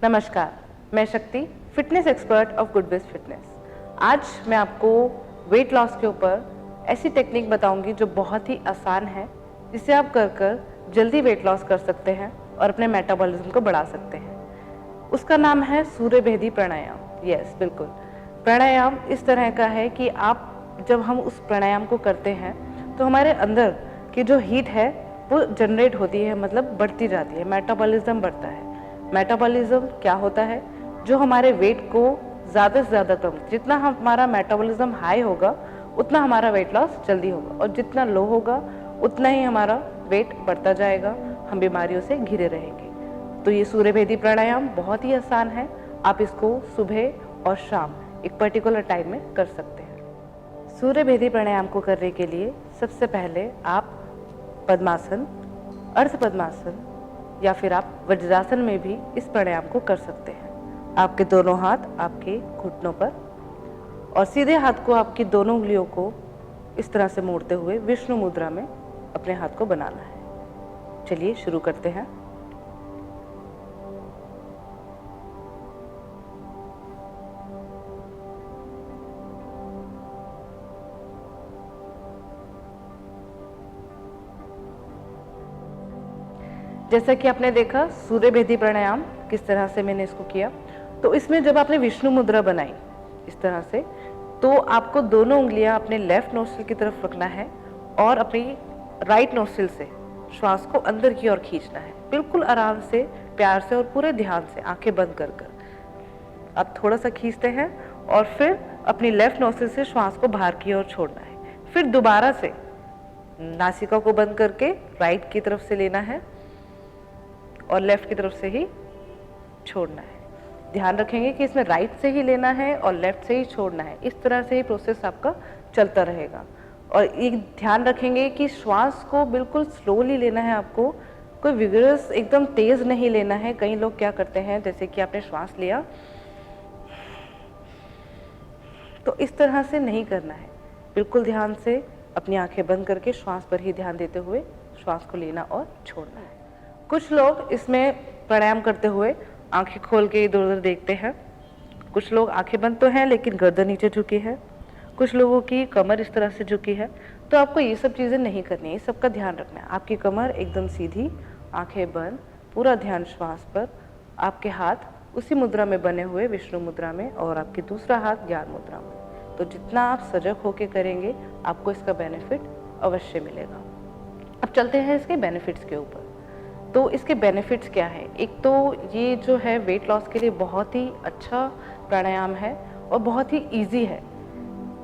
नमस्कार, मैं शक्ति, फिटनेस एक्सपर्ट ऑफ गुडविज फिटनेस। आज मैं आपको वेट लॉस के ऊपर ऐसी टेक्निक बताऊंगी जो बहुत ही आसान है, जिसे आप कर जल्दी वेट लॉस कर सकते हैं और अपने मेटाबॉलिज्म को बढ़ा सकते हैं। उसका नाम है सूर्य भेदी प्राणायाम। यस, बिल्कुल। प्राणायाम इस तरह का है कि जब हम उस प्राणायाम को करते हैं तो हमारे अंदर की जो हीट है वो जनरेट होती है, मतलब बढ़ती जाती है, मेटाबॉलिज्म बढ़ता है। मेटाबॉलिज्म क्या होता है? जो हमारे वेट को ज़्यादा से ज़्यादा कम, जितना हमारा मेटाबॉलिज्म हाई होगा उतना हमारा वेट लॉस जल्दी होगा, और जितना लो होगा उतना ही हमारा वेट बढ़ता जाएगा, हम बीमारियों से घिरे रहेंगे। तो ये सूर्यभेदी प्राणायाम बहुत ही आसान है। आप इसको सुबह और शाम एक पर्टिकुलर टाइम में कर सकते हैं। सूर्यभेदी प्राणायाम को करने के लिए सबसे पहले आप पद्मासन, अर्ध पद्मासन या फिर आप वज्रासन में भी इस प्राणायाम को कर सकते हैं। आपके दोनों हाथ आपके घुटनों पर और सीधे हाथ को आपकी दोनों उंगलियों को इस तरह से मोड़ते हुए विष्णु मुद्रा में अपने हाथ को बनाना है। चलिए शुरू करते हैं। जैसा कि आपने देखा सूर्यभेदी प्राणायाम किस तरह से मैंने इसको किया, तो इसमें जब आपने विष्णु मुद्रा बनाई इस तरह से, तो आपको दोनों उंगलियां अपने लेफ्ट नोस्ट्रिल की तरफ रखना है और अपनी राइट नोस्ट्रिल से श्वास को अंदर की ओर खींचना है, बिल्कुल आराम से, प्यार से और पूरे ध्यान से, आंखें बंद कर आप थोड़ा सा खींचते हैं और फिर अपनी लेफ्ट नोस्ट्रिल से श्वास को बाहर की ओर छोड़ना है। फिर दोबारा से नासिका को बंद करके राइट की तरफ से लेना है और लेफ्ट की तरफ से ही छोड़ना है। ध्यान रखेंगे कि इसमें राइट से ही लेना है और लेफ्ट से ही छोड़ना है। इस तरह से ही प्रोसेस आपका चलता रहेगा। और एक ध्यान रखेंगे कि श्वास को बिल्कुल स्लोली लेना है आपको, कोई विगरस एकदम तेज नहीं लेना है। कई लोग क्या करते हैं, जैसे कि आपने श्वास लिया तो इस तरह से नहीं करना है। बिल्कुल ध्यान से अपनी आंखें बंद करके श्वास पर ही ध्यान देते हुए श्वास को लेना और छोड़ना है। कुछ लोग इसमें प्राणायाम करते हुए आंखें खोल के इधर उधर देखते हैं। कुछ लोग आंखें बंद तो हैं लेकिन गर्दन नीचे झुकी है। कुछ लोगों की कमर इस तरह से झुकी है। तो आपको ये सब चीज़ें नहीं करनी है, इस सब का ध्यान रखना है। आपकी कमर एकदम सीधी, आंखें बंद, पूरा ध्यान श्वास पर। आपके हाथ उसी मुद्रा में बने हुए विष्णु मुद्रा में और आपकी दूसरा हाथ ज्ञान मुद्रा में। तो जितना आप सजग होकर करेंगे आपको इसका बेनिफिट अवश्य मिलेगा। अब चलते हैं इसके बेनिफिट्स के ऊपर। तो इसके बेनिफिट्स क्या है? एक तो ये जो है वेट लॉस के लिए बहुत ही अच्छा प्राणायाम है और बहुत ही इजी है।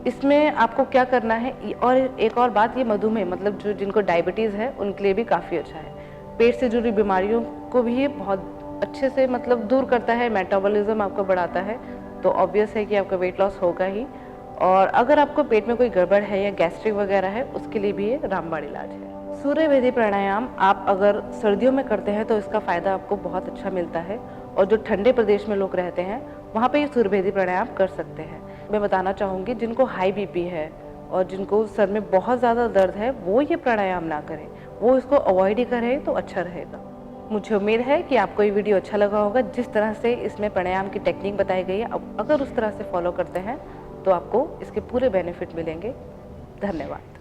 इसमें आपको क्या करना है, और एक और बात, ये मधुमेह, मतलब जो जिनको डायबिटीज़ है उनके लिए भी काफ़ी अच्छा है। पेट से जुड़ी बीमारियों को भी ये बहुत अच्छे से मतलब दूर करता है, मेटाबॉलिज्म आपका बढ़ाता है। तो ऑब्वियस है कि आपका वेट लॉस होगा ही। और अगर आपको पेट में कोई गड़बड़ है या गैस्ट्रिक वगैरह है, उसके लिए भी ये रामबाण इलाज है। सूर्यभेदी प्राणायाम आप अगर सर्दियों में करते हैं तो इसका फ़ायदा आपको बहुत अच्छा मिलता है, और जो ठंडे प्रदेश में लोग रहते हैं वहाँ पे ये सूर्यभेदी प्राणायाम कर सकते हैं। मैं बताना चाहूँगी, जिनको हाई बीपी है और जिनको सर में बहुत ज़्यादा दर्द है वो ये प्राणायाम ना करें, वो इसको अवॉइड ही करें तो अच्छा रहेगा। मुझे उम्मीद है कि आपको ये वीडियो अच्छा लगा होगा। जिस तरह से इसमें प्राणायाम की टेक्निक बताई गई है, अगर उस तरह से फॉलो करते हैं तो आपको इसके पूरे बेनिफिट मिलेंगे। धन्यवाद।